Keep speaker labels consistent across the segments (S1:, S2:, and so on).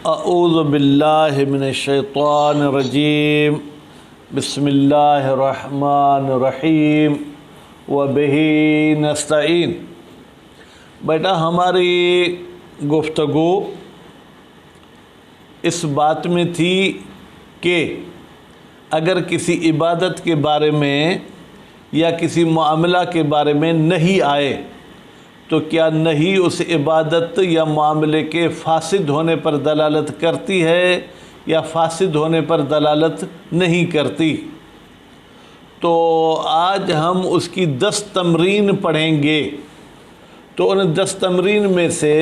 S1: اعوذ باللہ من الشیطان الرجیم بسم اللہ الرحمن الرحیم وبہ نستعین۔ بیٹا ہماری گفتگو اس بات میں تھی کہ اگر کسی عبادت کے بارے میں یا کسی معاملہ کے بارے میں نہیں آئے تو کیا نہیں اس عبادت یا معاملے کے فاسد ہونے پر دلالت کرتی ہے یا فاسد ہونے پر دلالت نہیں کرتی؟ تو آج ہم اس کی 10 تمرین پڑھیں گے۔ تو ان 10 تمرین میں سے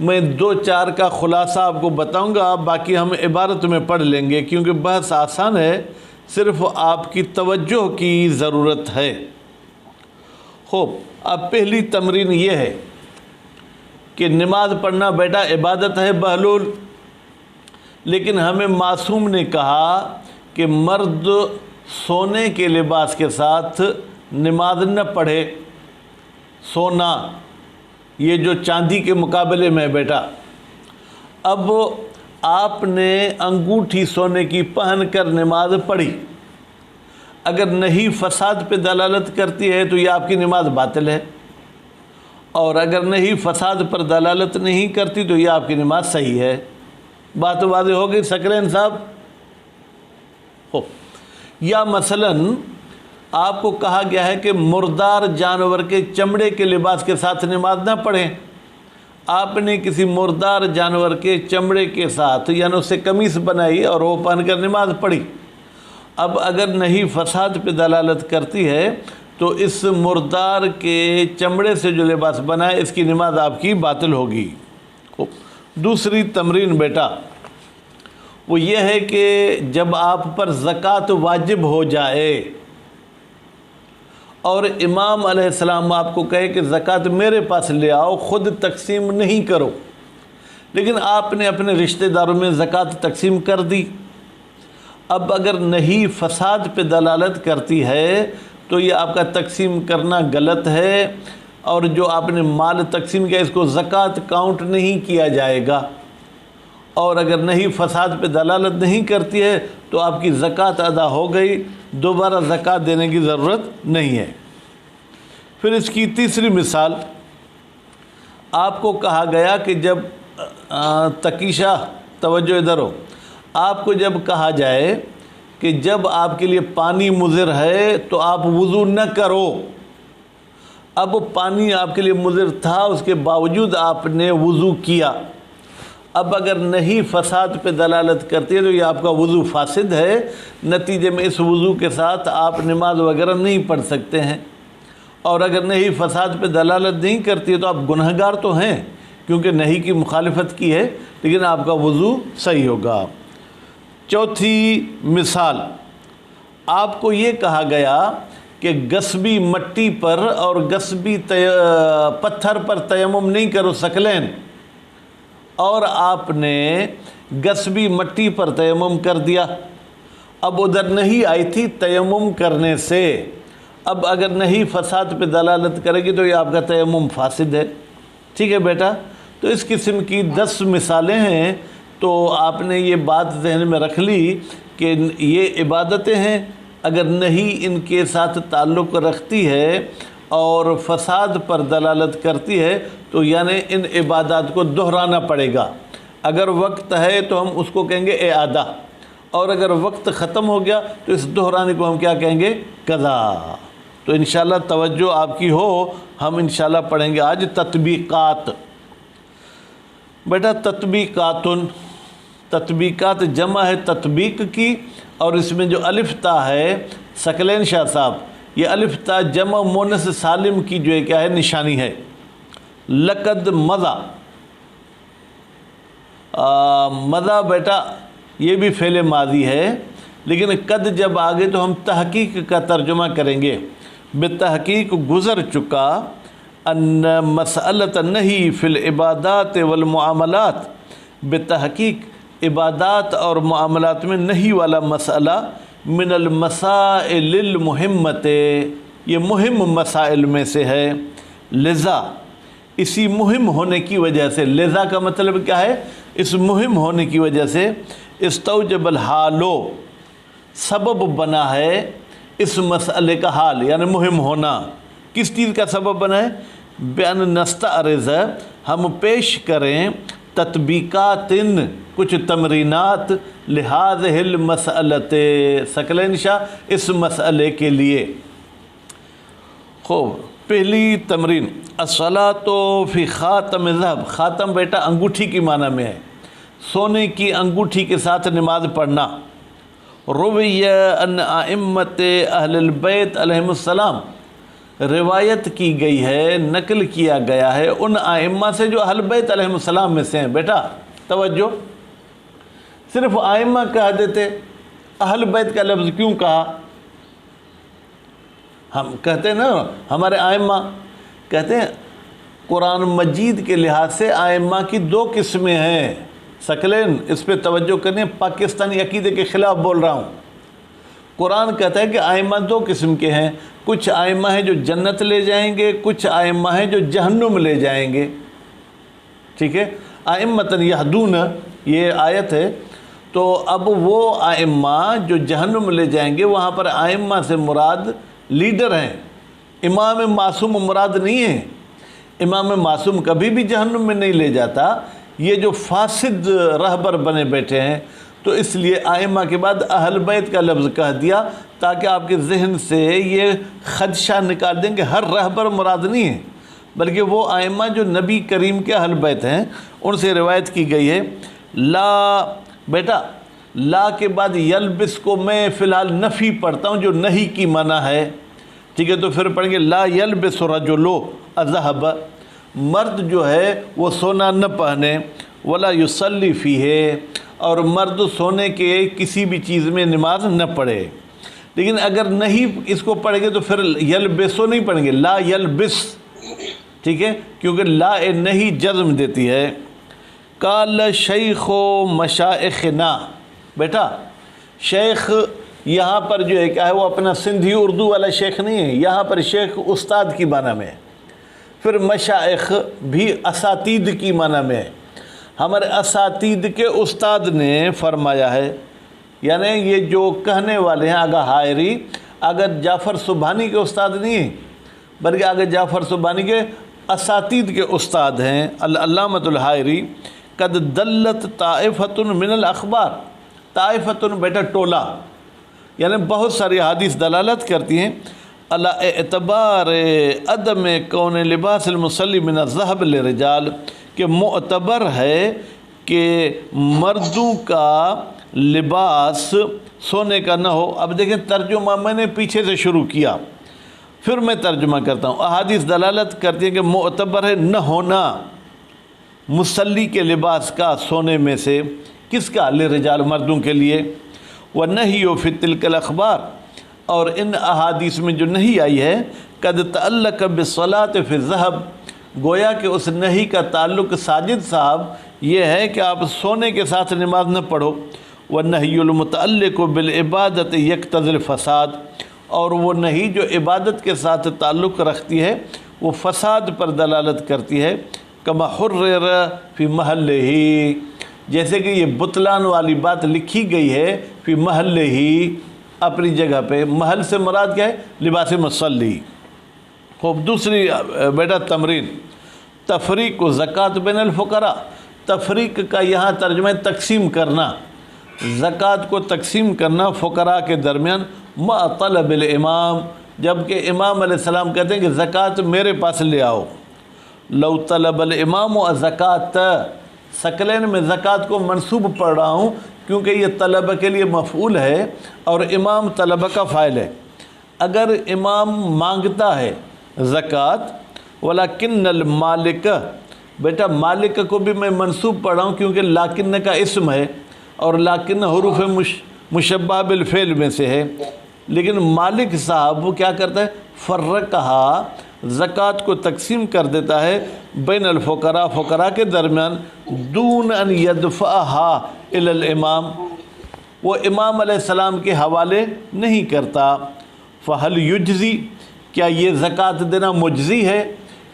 S1: میں 2-4 کا خلاصہ آپ کو بتاؤں گا، باقی ہم عبارت میں پڑھ لیں گے کیونکہ بحث آسان ہے، صرف آپ کی توجہ کی ضرورت ہے۔ خوب، اب پہلی تمرین یہ ہے کہ نماز پڑھنا بیٹا عبادت ہے بہلول، لیکن ہمیں معصوم نے کہا کہ مرد سونے کے لباس کے ساتھ نماز نہ پڑھے۔ سونا یہ جو چاندی کے مقابلے میں بیٹا، اب آپ نے انگوٹھی سونے کی پہن کر نماز پڑھی، اگر نہیں فساد پہ دلالت کرتی ہے تو یہ آپ کی نماز باطل ہے، اور اگر نہیں فساد پر دلالت نہیں کرتی تو یہ آپ کی نماز صحیح ہے۔ بات واضح ہو گئی سکرین صاحب؟ ہو یا مثلاً آپ کو کہا گیا ہے کہ مردار جانور کے چمڑے کے لباس کے ساتھ نماز نہ پڑھیں۔ آپ نے کسی مردار جانور کے چمڑے کے ساتھ یعنی اس سے قمیص بنائی اور وہ پہن کر نماز پڑھی۔ اب اگر نہیں فساد پہ دلالت کرتی ہے تو اس مردار کے چمڑے سے جو لباس بنا ہے اس کی نماز آپ کی باطل ہوگی۔ دوسری تمرین بیٹا وہ یہ ہے کہ جب آپ پر زکوٰۃ واجب ہو جائے اور امام علیہ السلام آپ کو کہے کہ زکوٰۃ میرے پاس لے آؤ، خود تقسیم نہیں کرو، لیکن آپ نے اپنے رشتہ داروں میں زکوٰۃ تقسیم کر دی۔ اب اگر نہیں فساد پہ دلالت کرتی ہے تو یہ آپ کا تقسیم کرنا غلط ہے، اور جو آپ نے مال تقسیم کیا اس کو زکوٰۃ کاؤنٹ نہیں کیا جائے گا، اور اگر نہیں فساد پہ دلالت نہیں کرتی ہے تو آپ کی زکوٰۃ ادا ہو گئی، دوبارہ زکوٰۃ دینے کی ضرورت نہیں ہے۔ پھر اس کی تیسری مثال، آپ کو کہا گیا کہ جب تقیشہ توجہ ادھر ہو، آپ کو جب کہا جائے کہ جب آپ کے لیے پانی مضر ہے تو آپ وضو نہ کرو، اب پانی آپ کے لیے مضر تھا اس کے باوجود آپ نے وضو کیا، اب اگر نہیں فساد پہ دلالت کرتی ہے تو یہ آپ کا وضو فاسد ہے، نتیجے میں اس وضو کے ساتھ آپ نماز وغیرہ نہیں پڑھ سکتے ہیں، اور اگر نہیں فساد پہ دلالت نہیں کرتی ہے تو آپ گنہگار تو ہیں کیونکہ نہیں کی مخالفت کی ہے، لیکن آپ کا وضو صحیح ہوگا۔ چوتھی مثال، آپ کو یہ کہا گیا کہ غصبی مٹی پر اور غصبی پتھر پر تیمم نہیں کرو ثقلین، اور آپ نے غصبی مٹی پر تیمم کر دیا، اب ادھر نہیں آئی تھی تیمم کرنے سے، اب اگر نہیں فساد پہ دلالت کرے گی تو یہ آپ کا تیمم فاسد ہے۔ ٹھیک ہے بیٹا؟ تو اس قسم کی 10 مثالیں ہیں، تو آپ نے یہ بات ذہن میں رکھ لی کہ یہ عبادتیں ہیں، اگر نہیں ان کے ساتھ تعلق رکھتی ہے اور فساد پر دلالت کرتی ہے تو یعنی ان عبادات کو دہرانا پڑے گا۔ اگر وقت ہے تو ہم اس کو کہیں گے اعادہ، اور اگر وقت ختم ہو گیا تو اس دہرانے کو ہم کیا کہیں گے؟ قضا۔ تو انشاءاللہ توجہ آپ کی ہو، ہم انشاءاللہ پڑھیں گے آج تطبیقات۔ بیٹا تطبیقات جمع ہے تطبیق کی، اور اس میں جو الف تا ہے ثقلین شاہ صاحب، یہ الف تا جمع مونث سالم کی جو ہے کیا ہے؟ نشانی ہے۔ لقد مضى، مضى بیٹا یہ بھی فعل ماضی ہے، لیکن قد جب آگے تو ہم تحقیق کا ترجمہ کریں گے۔ بتحقیق گزر چکا ان مسئلۃ النہی فی العبادات والمعاملات، بتحقیق عبادات اور معاملات میں نہیں والا مسئلہ من المسائل المہمت، یہ مہم مسائل میں سے ہے، لذا اسی مہم ہونے کی وجہ سے، لذا کا مطلب کیا ہے؟ اس مہم ہونے کی وجہ سے استوجب الحالو، سبب بنا ہے اس مسئلے کا حال، یعنی مہم ہونا کس چیز کا سبب بنا ہے؟ بأن نستعرض، ہم پیش کریں تطبیقات، کچھ تمرینات، لہذہ المسئلۃ، ثقلین شاہ، اس مسئلے کے لیے۔ خوب، پہلی تمرین، الصلاۃ فی خاتم ذهب، خاتم بیٹا انگوٹھی کی معنی میں ہے، سونے کی انگوٹھی کے ساتھ نماز پڑھنا۔ روی ان ائمۃ اہل البیت علیہم السلام، روایت کی گئی ہے، نقل کیا گیا ہے ان ائمہ سے جو اہل بیت علیہم السلام میں سے ہیں۔ بیٹا توجہ، صرف ائمہ کہہ دیتے، اہل بیت کا لفظ کیوں کہا؟ ہم کہتے ہیں نا ہمارے ائمہ، کہتے ہیں قرآن مجید کے لحاظ سے ائمہ کی دو قسمیں ہیں۔ ثقلین اس پہ توجہ کریں، پاکستانی عقیدے کے خلاف بول رہا ہوں۔ قرآن کہتا ہے کہ ائمہ دو قسم کے ہیں، کچھ ائمہ ہیں جو جنت لے جائیں گے، کچھ ائمہ ہیں جو جہنم لے جائیں گے، ٹھیک ہے؟ ائمۃ یہدون یہ آیت ہے، تو اب وہ ائمہ جو جہنم لے جائیں گے، وہاں پر ائمہ سے مراد لیڈر ہیں، امام معصوم مراد نہیں ہے۔ امام معصوم کبھی بھی جہنم میں نہیں لے جاتا، یہ جو فاسد رہبر بنے بیٹھے ہیں، تو اس لیے ائمہ کے بعد اہل بیت کا لفظ کہہ دیا تاکہ آپ کے ذہن سے یہ خدشہ نکال دیں کہ ہر رہبر مراد نہیں ہے، بلکہ وہ ائمہ جو نبی کریم کے اہل بیت ہیں، ان سے روایت کی گئی ہے۔ لا، بیٹا لا کے بعد یلبس کو میں فی الحال نفی پڑھتا ہوں جو نہیں کی معنی ہے، ٹھیک ہے؟ تو پھر پڑھیں گے لا یلبس رجل الذهب، مرد جو ہے وہ سونا نہ پہنے، ولا یصلی فیہ، اور مرد سونے کے کسی بھی چیز میں نماز نہ پڑھے۔ لیکن اگر نہیں اس کو پڑھیں گے تو پھر یلبسو نہیں پڑھیں گے، لا یلبس، ٹھیک ہے؟ کیونکہ لا نہیں جزم دیتی ہے۔ قال شیخ مشائخنا، بیٹا شیخ یہاں پر جو ہے کیا ہے، وہ اپنا سندھی اردو والا شیخ نہیں ہے، یہاں پر شیخ استاد کی معنی میں ہے۔ پھر مشائخ بھی اساتید کی معنی میں ہے، ہمارے اساتید کے استاد نے فرمایا ہے، یعنی یہ جو کہنے والے ہیں آگا حائری، اگر جعفر سبحانی کے استاد نہیں ہیں، بلکہ اگر جعفر سبحانی کے اساتید کے استاد ہیں العلامۃ الحائری۔ قد دلت طائفۃ من الاخبار، طائفۃ بیٹا ٹولہ، یعنی بہت ساری حدیث دلالت کرتی ہیں علی اعتبار عدم کون لباس المصلی من الذهب للرجال، کہ معتبر ہے کہ مردوں کا لباس سونے کا نہ ہو۔ اب دیکھیں ترجمہ میں نے پیچھے سے شروع کیا، پھر میں ترجمہ کرتا ہوں۔ احادیث دلالت کرتی ہیں کہ معتبر ہے نہ ہونا مصلی کے لباس کا سونے میں سے، کس کا؟ للرجال، مردوں کے لیے۔ وَنَهْيُ فِي تِلْكَ الْأَخْبَارِ، اور ان احادیث میں جو نہیں آئی ہے، قد تعلق بالصلاۃ فی الذهب، گویا کہ اس نہیں کا تعلق ساجد صاحب یہ ہے کہ آپ سونے کے ساتھ نماز نہ پڑھو۔ وَالنَّهْيُ الْمُتَعَلِّقُ بِالْعِبَادَةِ يَقْتَضِي الْفَسَادِ، اور وہ نہیں جو عبادت کے ساتھ تعلق رکھتی ہے وہ فساد پر دلالت کرتی ہے۔ کما حرر فی محلہ، جیسے کہ یہ بطلان والی بات لکھی گئی ہے فی محلہ ہی، اپنی جگہ پہ۔ محل سے مراد کیا ہے؟ لباس مصلی۔ خوب، دوسری بیٹا تمرین، تفریق و زکوٰۃ بین الفقراء، تفریق کا یہاں ترجمہ تقسیم کرنا، زکوٰۃ کو تقسیم کرنا فقراء کے درمیان، مع طلب الامام، جبکہ امام علیہ السلام کہتے ہیں کہ زکوٰۃ میرے پاس لے آؤ۔ لو طلب الامام الزکوٰۃ، ثقلین میں زکوٰۃ کو منصوب پڑھ رہا ہوں کیونکہ یہ طلبہ کے لیے مفعول ہے اور امام طلبہ کا فاعل ہے۔ اگر امام مانگتا ہے زکوٰۃ، ولیکن المالک، بیٹا مالک کو بھی میں منصوب پڑھ رہا ہوں کیونکہ لاکن کا اسم ہے اور لاکن حروف مشبہ بالفعل میں سے ہے، لیکن مالک صاحب وہ کیا کرتا ہے؟ فرقہا، زکوٰۃ کو تقسیم کر دیتا ہے بین الفقراء، فقراء کے درمیان، دون ان یدفعہا الی الامام، وہ امام علیہ السلام کے حوالے نہیں کرتا۔ فہل یجزی، کیا یہ زکوٰۃ دینا مجزی ہے؟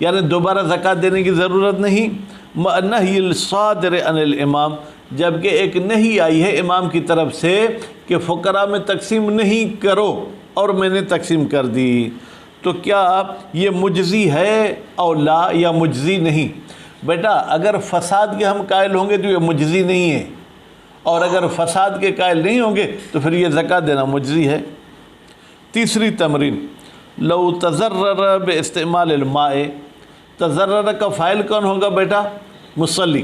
S1: یعنی دوبارہ زکوٰۃ دینے کی ضرورت نہیں۔ نہی الصادر عن الامام، جبکہ ایک نہیں آئی ہے امام کی طرف سے کہ فقراء میں تقسیم نہیں کرو اور میں نے تقسیم کر دی، تو کیا یہ مجزی ہے اور لا یا مجزی نہیں؟ بیٹا اگر فساد کے ہم قائل ہوں گے تو یہ مجزی نہیں ہے، اور اگر فساد کے قائل نہیں ہوں گے تو پھر یہ زکوٰۃ دینا مجزی ہے۔ تیسری تمرین، لو تضرر باستعمال الماء، تضرر کا فاعل کون ہوگا بیٹا؟ مصلی۔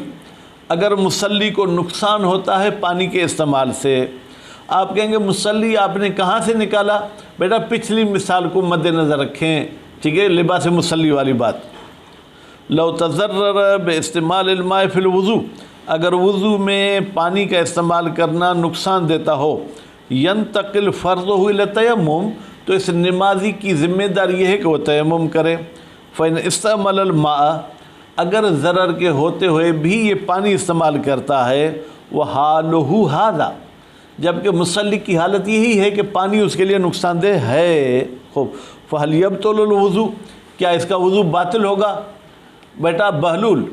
S1: اگر مصلی کو نقصان ہوتا ہے پانی کے استعمال سے، آپ کہیں گے مصلی آپ نے کہاں سے نکالا؟ بیٹا پچھلی مثال کو مد نظر رکھیں، ٹھیک ہے، لباس مصلی والی بات۔ لو تضرر باستعمال الماء فی الوضو، اگر وضو میں پانی کا استعمال کرنا نقصان دیتا ہو، ینتقل فرضہ الی تیمم، تو اس نمازی کی ذمہ داری یہ ہے کہ وہ تیمم کرے۔ فإن استعمل الماء، اگر ضرر کے ہوتے ہوئے بھی یہ پانی استعمال کرتا ہے، وحالہ ھذا، جبکہ مصلی کی حالت یہی ہے کہ پانی اس کے لیے نقصان دہ ہے، خوب، فہل یبطل الوضو، کیا اس کا وضو باطل ہوگا؟ بیٹا بہلول،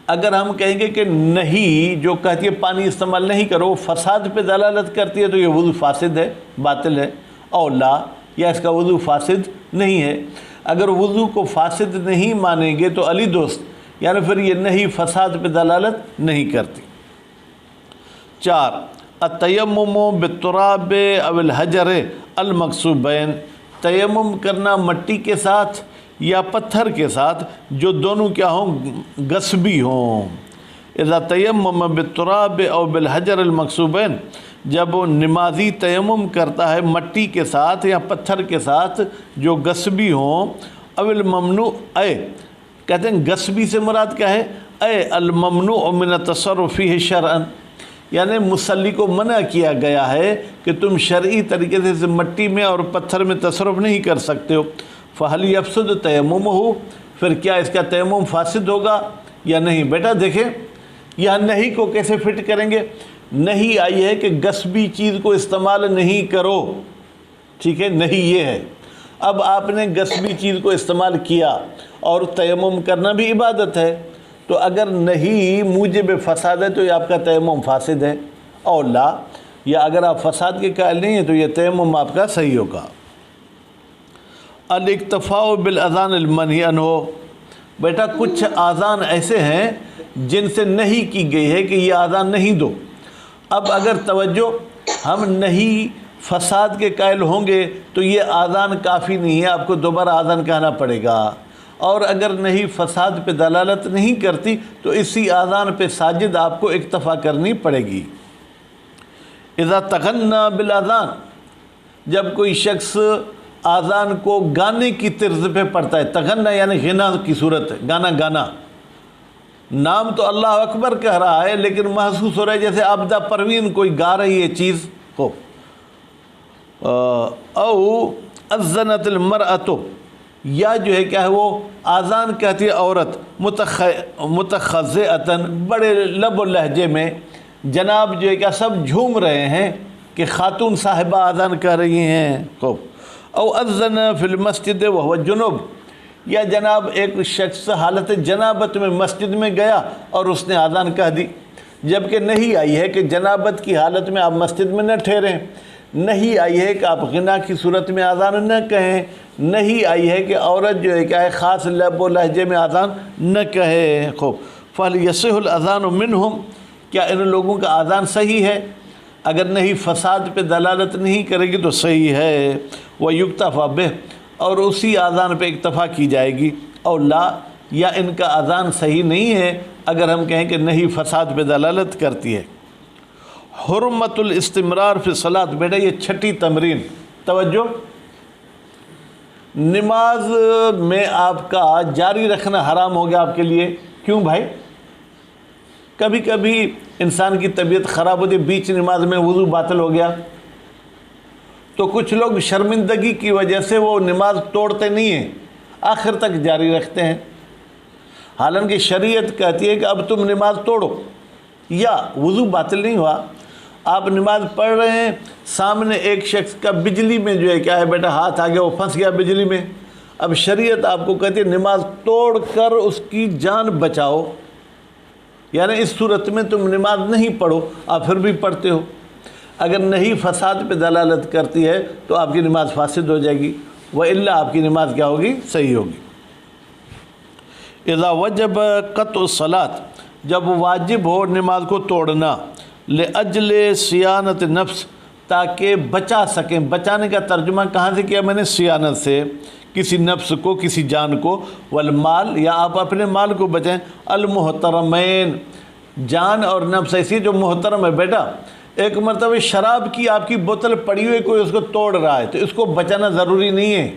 S1: اگر ہم کہیں گے کہ نہیں، جو کہتی ہے پانی استعمال نہیں کرو وہ فساد پہ دلالت کرتی ہے، تو یہ وضو فاسد ہے، باطل ہے، اور لا، یا اس کا وضو فاسد نہیں ہے۔ اگر وضو کو فاسد نہیں مانیں گے تو علی دوست، یعنی پھر یہ نہیں فساد پہ دلالت نہیں کرتی۔ 4 التیمم بالتراب او الحجر المکسوبین، تیمم کرنا مٹی کے ساتھ یا پتھر کے ساتھ جو دونوں کیا ہوں؟ غصبی ہوں۔ اذا تیمم بالتراب او بالحجر المکسوبین، جب وہ نمازی تیمم کرتا ہے مٹی کے ساتھ یا پتھر کے ساتھ جو غصبی ہوں، او الممنوع، کہتے ہیں غصبی سے مراد کیا ہے؟ الممنوع من التصرف فیہ شرعا، یعنی مصلی کو منع کیا گیا ہے کہ تم شرعی طریقے سے اس مٹی میں اور پتھر میں تصرف نہیں کر سکتے ہو۔ فہل یفسد تیممہ، پھر کیا اس کا تیمم فاسد ہوگا یا نہیں؟ بیٹا دیکھیں یہاں نہیں کو کیسے فٹ کریں گے؟ نہیں آئی ہے کہ غصبی چیز کو استعمال نہیں کرو، ٹھیک ہے، نہیں یہ ہے۔ اب آپ نے غصبی چیز کو استعمال کیا اور تیمم کرنا بھی عبادت ہے، تو اگر نہیں موجب فساد ہے تو یہ آپ کا تیمم فاسد ہے، اور لا، یا اگر آپ فساد کے قائل نہیں ہیں تو یہ تیمم آپ کا صحیح ہوگا۔ الاکتفاء بالاذان المنہی عنہ، بیٹا کچھ آذان ایسے ہیں جن سے نہیں کی گئی ہے کہ یہ آذان نہیں دو۔ اب اگر توجہ، ہم نہیں فساد کے قائل ہوں گے تو یہ آذان کافی نہیں ہے، آپ کو دوبارہ آذان کہنا پڑے گا، اور اگر نہیں فساد پہ دلالت نہیں کرتی تو اسی آذان پہ ساجد آپ کو اکتفا کرنی پڑے گی۔ اذا تغنى بالاذان، جب کوئی شخص آذان کو گانے کی طرز پہ پڑھتا ہے، تغنى یعنی غنا کی صورت ہے، گانا گانا، نام تو اللہ اکبر کہہ رہا ہے لیکن محسوس ہو رہا ہے جیسے عابدہ پروین کوئی گا رہی ہے چیز کو۔ او اذنت المرأۃ، یا جو ہے کیا ہے وہ آذان کہتی ہے عورت، متخذئۃً، بڑے لب و لہجے میں، جناب جو ہے کیا سب جھوم رہے ہیں کہ خاتون صاحبہ آذان کہہ رہی ہیں۔ خوب، او اذن فی المسجد وہو جنب، یا جناب ایک شخص حالت جنابت میں مسجد میں گیا اور اس نے آذان کہہ دی، جبکہ نہیں آئی ہے کہ جنابت کی حالت میں آپ مسجد میں نہ ٹھہریں، نہیں آئی ہے کہ آپ غنا کی صورت میں آذان نہ کہیں، نہیں آئی ہے کہ عورت جو ہے کیا ہے خاص لب و لہجے میں آذان نہ کہے۔ خوب، فَهَلْ يَصِحُ الْأَذَانُ مِنْهُمْ، کیا ان لوگوں کا آذان صحیح ہے؟ اگر نہیں فساد پہ دلالت نہیں کرے گی تو صحیح ہے۔ وَيُكْتَفَى بِهِ، اور اسی آذان پہ اکتفا کی جائے گی، اور لا، یا ان کا آذان صحیح نہیں ہے اگر ہم کہیں کہ نہیں فساد پہ دلالت کرتی ہے۔ حرمت الاستمرار فی الصلاۃ، بیٹا یہ چھٹی تمرین، توجہ، نماز میں آپ کا جاری رکھنا حرام ہو گیا آپ کے لیے۔ کیوں بھائی؟ کبھی کبھی انسان کی طبیعت خراب ہوتی، بیچ نماز میں وضو باطل ہو گیا، تو کچھ لوگ شرمندگی کی وجہ سے وہ نماز توڑتے نہیں ہیں، آخر تک جاری رکھتے ہیں، حالانکہ شریعت کہتی ہے کہ اب تم نماز توڑو، یا وضو باطل نہیں ہوا، آپ نماز پڑھ رہے ہیں، سامنے ایک شخص کا بجلی میں جو ہے کیا ہے بیٹا ہاتھ آ گیا، وہ پھنس گیا بجلی میں، اب شریعت آپ کو کہتی ہے نماز توڑ کر اس کی جان بچاؤ، یعنی اس صورت میں تم نماز نہیں پڑھو، آپ پھر بھی پڑھتے ہو، اگر نہیں فساد پہ دلالت کرتی ہے تو آپ کی نماز فاسد ہو جائے گی، وَإِلَّا آپ کی نماز کیا ہوگی؟ صحیح ہوگی۔ اذا وجب قطع الصلاۃ، جب واجب ہو نماز کو توڑنا، لأجل صیانت نفس، تاکہ بچا سکیں، بچانے کا ترجمہ کہاں سے کیا میں نے؟ صیانت سے، کسی نفس کو، کسی جان کو، والمال، یا آپ اپنے مال کو بچائیں، المحترمین، جان اور نفس ایسی جو محترم ہے۔ بیٹا ایک مرتبہ شراب کی آپ کی بوتل پڑی ہوئی، کوئی اس کو توڑ رہا ہے تو اس کو بچانا ضروری نہیں ہے،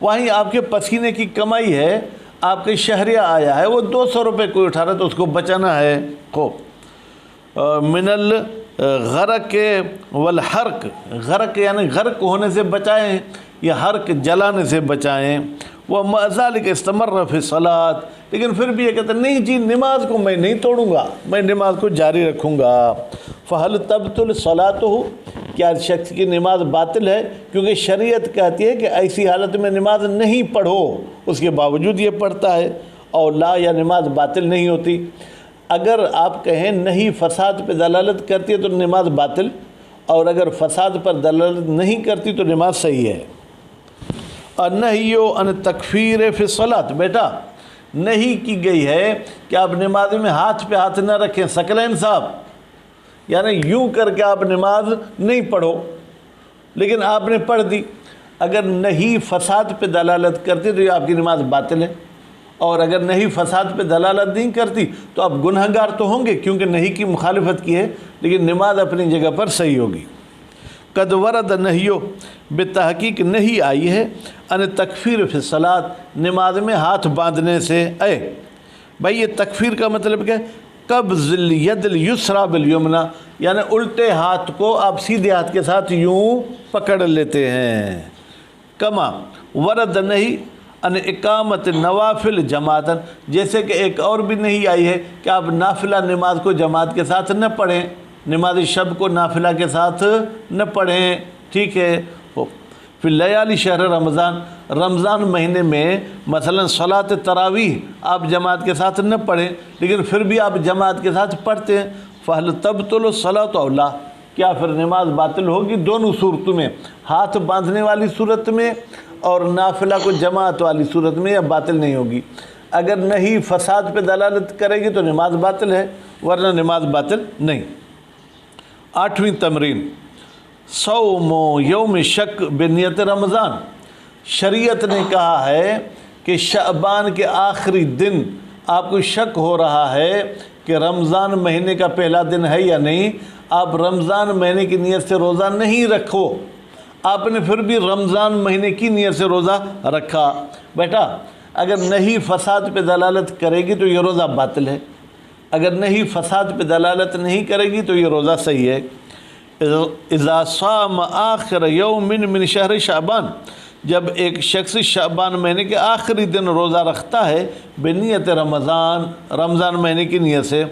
S1: وہیں آپ کے پسینے کی کمائی ہے، آپ کے شہریہ آیا ہے، وہ 200 روپے کوئی اٹھا رہا ہے تو اس کو بچانا ہے۔ خوب من الغرق والحرق، غرق یعنی غرق ہونے سے بچائیں یا حرق جلانے سے بچائیں۔ وَمَعَ ذَلِكَ اسْتَمَرَّ فِي الصَّلَاةِ، لیکن پھر بھی یہ کہتے ہیں نہیں جی نماز کو میں نہیں توڑوں گا، میں نماز کو جاری رکھوں گا۔ فَهَلْ تَبْطُلُ صَلَاتُهُ، کیا شخص کی نماز باطل ہے؟ کیونکہ شریعت کہتی ہے کہ ایسی حالت میں نماز نہیں پڑھو، اس کے باوجود یہ پڑھتا ہے، اور لا، یا نماز باطل نہیں ہوتی۔ اگر آپ کہیں نہیں فساد پہ دلالت کرتی ہے تو نماز باطل، اور اگر فساد پر دلالت نہیں کرتی تو نماز صحیح ہے۔ النہی عن تکفیر فی الصلاۃ، بیٹا نہیں کی گئی ہے کہ آپ نماز میں ہاتھ پہ ہاتھ نہ رکھیں، ثقلین صاحب، یعنی یوں کر کے آپ نماز نہیں پڑھو، لیکن آپ نے پڑھ دی، اگر نہیں فساد پہ دلالت کرتی تو یہ آپ کی نماز باطل ہے، اور اگر نہیں فساد پہ دلالت نہیں کرتی تو آپ گنہگار تو ہوں گے کیونکہ نہیں کی مخالفت کی ہے، لیکن نماز اپنی جگہ پر صحیح ہوگی۔ قد ورد نہیو، بتحقیق نہیں آئی ہے، ان تکفیر فی الصلاۃ، نماز میں ہاتھ باندھنے سے۔ بھائی یہ تکفیر کا مطلب کیا ہے؟ قبض الید الیسری بالیمنی، یعنی الٹے ہاتھ کو آپ سیدھے ہاتھ کے ساتھ یوں پکڑ لیتے ہیں۔ کما ورد نہیں ان اقامت نوافل جماعتاً، جیسے کہ ایک اور بھی نہیں آئی ہے کہ آپ نافلہ نماز کو جماعت کے ساتھ نہ پڑھیں، نماز شب کو نافلہ کے ساتھ نہ پڑھیں، ٹھیک ہے۔ پھر لیالی شہر رمضان، رمضان مہینے میں مثلا صلاۃ تراویح آپ جماعت کے ساتھ نہ پڑھیں، لیکن پھر بھی آپ جماعت کے ساتھ پڑھتے ہیں، فہل تبطل الصلاۃ او لا، کیا پھر نماز باطل ہوگی؟ دونوں صورتوں میں، ہاتھ باندھنے والی صورت میں اور نافلہ کو جماعت والی صورت میں، یا باطل نہیں ہوگی۔ اگر نہیں فساد پہ دلالت کرے گی تو نماز باطل ہے، ورنہ نماز باطل نہیں۔ 8ویں تمرین، صوم یوم شک بنیت رمضان، شریعت نے کہا ہے کہ شعبان کے آخری دن آپ کو شک ہو رہا ہے کہ رمضان مہینے کا پہلا دن ہے یا نہیں، آپ رمضان مہینے کی نیت سے روزہ نہیں رکھو، آپ نے پھر بھی رمضان مہینے کی نیت سے روزہ رکھا، بیٹا اگر نہیں فساد پہ دلالت کرے گی تو یہ روزہ باطل ہے، اگر نہیں فساد پہ دلالت نہیں کرے گی تو یہ روزہ صحیح ہے۔ اذا صام آخر یوم من شہر شعبان، جب ایک شخص شعبان مہینے کے آخری دن روزہ رکھتا ہے بنیت رمضان، رمضان مہینے کی نیت سے،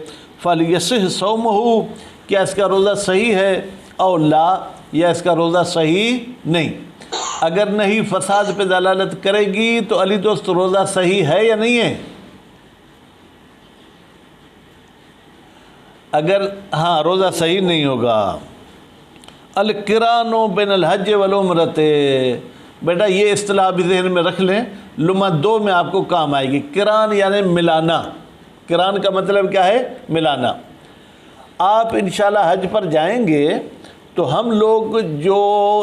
S1: فلیصح صومہ، کیا اس کا روزہ صحیح ہے؟ او لا، یا اس کا روزہ صحیح نہیں۔ اگر نہیں فساد پہ دلالت کرے گی تو علی دوست روزہ صحیح ہے یا نہیں ہے؟ اگر ہاں روزہ صحیح نہیں ہوگا۔ القران بین الحج والعمرۃ، بیٹا یہ اصطلاح بھی ذہن میں رکھ لیں، لمحہ 2 میں آپ کو کام آئے گی۔ قران یعنی ملانا، قران کا مطلب کیا ہے؟ ملانا۔ آپ انشاءاللہ حج پر جائیں گے تو ہم لوگ جو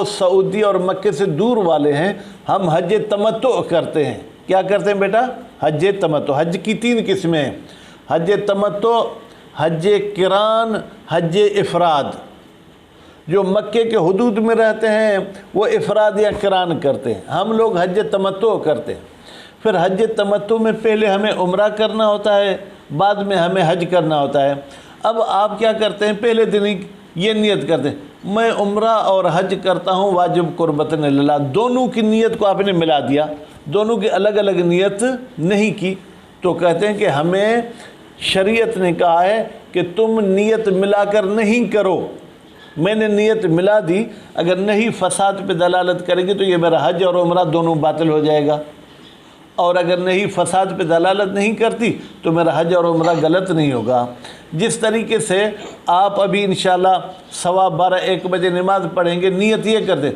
S1: سعودی اور مکے سے دور والے ہیں، ہم حج تمتع کرتے ہیں۔ کیا کرتے ہیں بیٹا؟ حج تمتع۔ حج کی 3 قسمیں ہیں، حج تمتع، حج قران، حج افراد۔ جو مکے کے حدود میں رہتے ہیں وہ افراد یا قران کرتے ہیں، ہم لوگ حج تمتع کرتے ہیں۔ پھر حج تمتع میں پہلے ہمیں عمرہ کرنا ہوتا ہے، بعد میں ہمیں حج کرنا ہوتا ہے۔ اب آپ کیا کرتے ہیں؟ پہلے دن ہی یہ نیت کرتے ہیں میں عمرہ اور حج کرتا ہوں واجب قربتن اللہ، دونوں کی نیت کو آپ نے ملا دیا، دونوں کی الگ الگ نیت نہیں کی، تو کہتے ہیں کہ ہمیں شریعت نے کہا ہے کہ تم نیت ملا کر نہیں کرو، میں نے نیت ملا دی، اگر نہیں فساد پہ دلالت کرے گی تو یہ میرا حج اور عمرہ دونوں باطل ہو جائے گا۔ اور اگر نہیں فساد پہ دلالت نہیں کرتی تو میرا حج اور عمرہ غلط نہیں ہوگا۔ جس طریقے سے آپ ابھی انشاءاللہ 12:15 1 بجے نماز پڑھیں گے، نیت یہ کر دیں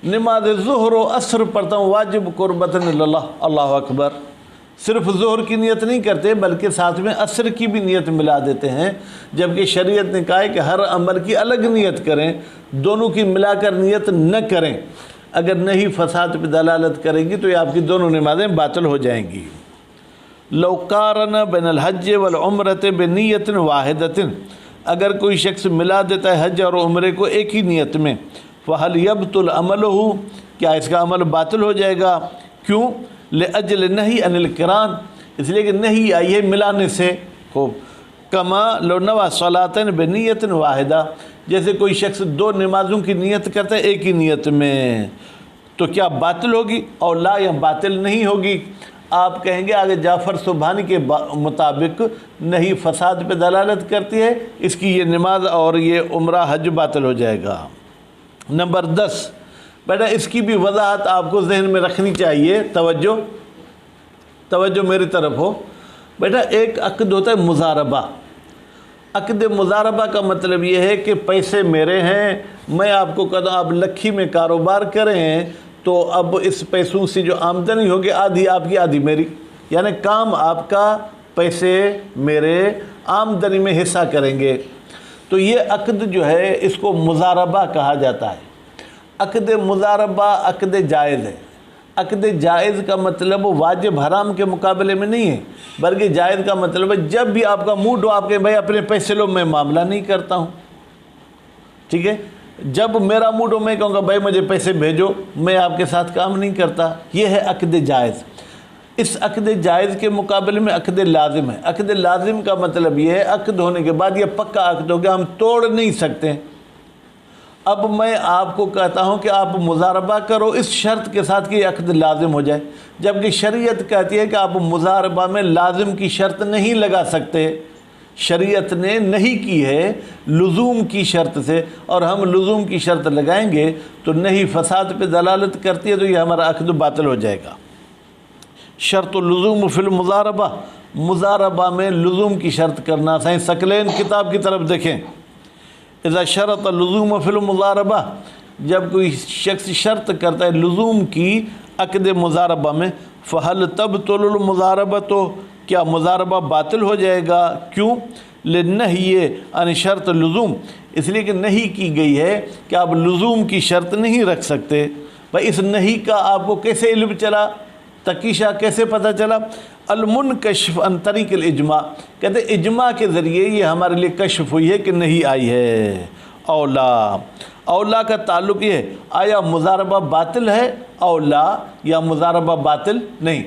S1: نماز ظہر و عصر پڑھتا ہوں واجب قربتاً اللہ، اللہ اکبر، صرف ظہر کی نیت نہیں کرتے بلکہ ساتھ میں عصر کی بھی نیت ملا دیتے ہیں، جبکہ شریعت نے کہا ہے کہ ہر عمل کی الگ نیت کریں، دونوں کی ملا کر نیت نہ کریں۔ اگر نہیں فساد پہ دلالت کرے گی تو یہ آپ کی دونوں نمازیں باطل ہو جائیں گی۔ لو قارن بین الحج والعمرۃ بنیۃ واحدۃ، اگر کوئی شخص ملا دیتا ہے حج اور عمرے کو ایک ہی نیت میں، فہل یبطل عملہ، کیا اس کا عمل باطل ہو جائے گا؟ کیوں؟ لأجل نہی عن القران، اس لیے کہ نہیں آئی ہے ملانے سے۔ خوب، کما لو نوى صلاتین بنیۃ واحدہ، جیسے کوئی شخص 2 نمازوں کی نیت کرتا ہے ایک ہی نیت میں، تو کیا باطل ہوگی؟ اور لا، یا باطل نہیں ہوگی۔ آپ کہیں گے آگے جعفر سبحانی کے مطابق نہیں فساد پہ دلالت کرتی ہے، اس کی یہ نماز اور یہ عمرہ حج باطل ہو جائے گا۔ نمبر 10، بیٹا اس کی بھی وضاحت آپ کو ذہن میں رکھنی چاہیے، توجہ میری طرف ہو۔ بیٹا ایک عقد ہوتا ہے مضاربہ۔ عقد مضاربہ کا مطلب یہ ہے کہ پیسے میرے ہیں، میں آپ کو کہتا ہوں آپ لکھی میں کاروبار کریں، تو اب اس پیسوں سے جو آمدنی ہوگی آدھی آپ کی آدھی میری، یعنی کام آپ کا، پیسے میرے، آمدنی میں حصہ کریں گے۔ تو یہ عقد جو ہے اس کو مضاربہ کہا جاتا ہے۔ عقد مضاربہ عقد جائز ہے۔ عقد جائز کا مطلب واجب حرام کے مقابلے میں نہیں ہے، بلکہ جائز کا مطلب ہے جب بھی آپ کا موڈ ہو آپ کے بھائی اپنے پیسے لو، میں معاملہ نہیں کرتا ہوں، ٹھیک ہے؟ جب میرا موڈ ہو میں کہوں گا بھائی مجھے پیسے بھیجو، میں آپ کے ساتھ کام نہیں کرتا، یہ ہے عقد جائز۔ اس عقد جائز کے مقابلے میں عقد لازم ہے۔ عقد لازم کا مطلب یہ ہے عقد ہونے کے بعد یہ پکا عقد ہو گیا، ہم توڑ نہیں سکتے۔ اب میں آپ کو کہتا ہوں کہ آپ مضاربہ کرو اس شرط کے ساتھ کہ یہ عقد لازم ہو جائے، جبکہ شریعت کہتی ہے کہ آپ مضاربہ میں لازم کی شرط نہیں لگا سکتے۔ شریعت نے نہیں کی ہے لزوم کی شرط سے، اور ہم لزوم کی شرط لگائیں گے تو نہیں فساد پہ دلالت کرتی ہے، تو یہ ہمارا عقد باطل ہو جائے گا۔ شرط اللزوم فی المضاربہ، مضاربہ میں لزوم کی شرط کرنا۔ سائنس ثقلین کتاب کی طرف دیکھیں، اذا شرط اللزوم فی المضاربہ، جب کوئی شخص شرط کرتا ہے لزوم کی عقد مضاربہ میں، فہل تبطل المضاربہ، تو کیا مضاربہ باطل ہو جائے گا؟ کیوں؟ لنہی عن شرط لزوم، اس لیے کہ نہیں کی گئی ہے کہ آپ لزوم کی شرط نہیں رکھ سکتے۔ بھائی اس نہیں کا آپ کو کیسے علم چلا، تقیشہ کیسے پتہ چلا؟ المنکشف عن طریق الاجماع، کہتے ہیں اجماع کے ذریعے یہ ہمارے لیے کشف ہوئی ہے کہ نہیں آئی ہے۔ اولا کا تعلق یہ ہے آیا مضاربہ باطل ہے اولا یا مضاربہ باطل نہیں۔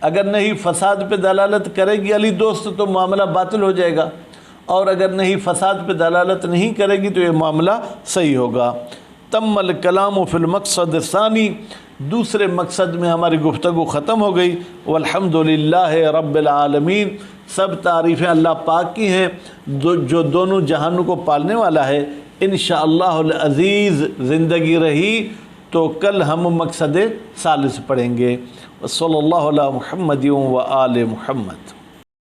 S1: اگر نہیں فساد پہ دلالت کرے گی علی دوست تو معاملہ باطل ہو جائے گا، اور اگر نہیں فساد پہ دلالت نہیں کرے گی تو یہ معاملہ صحیح ہوگا۔ تم الکلام فی المقصد الثانی، دوسرے مقصد میں ہماری گفتگو ختم ہو گئی۔ والحمدللہ رب العالمین، سب تعریفیں اللہ پاک کی ہیں جو دونوں جہانوں کو پالنے والا ہے۔ انشاءاللہ العزیز زندگی رہی تو کل ہم مقصد ثالث پڑھیں گے۔ صلی اللہ علی محمد و آل محمد۔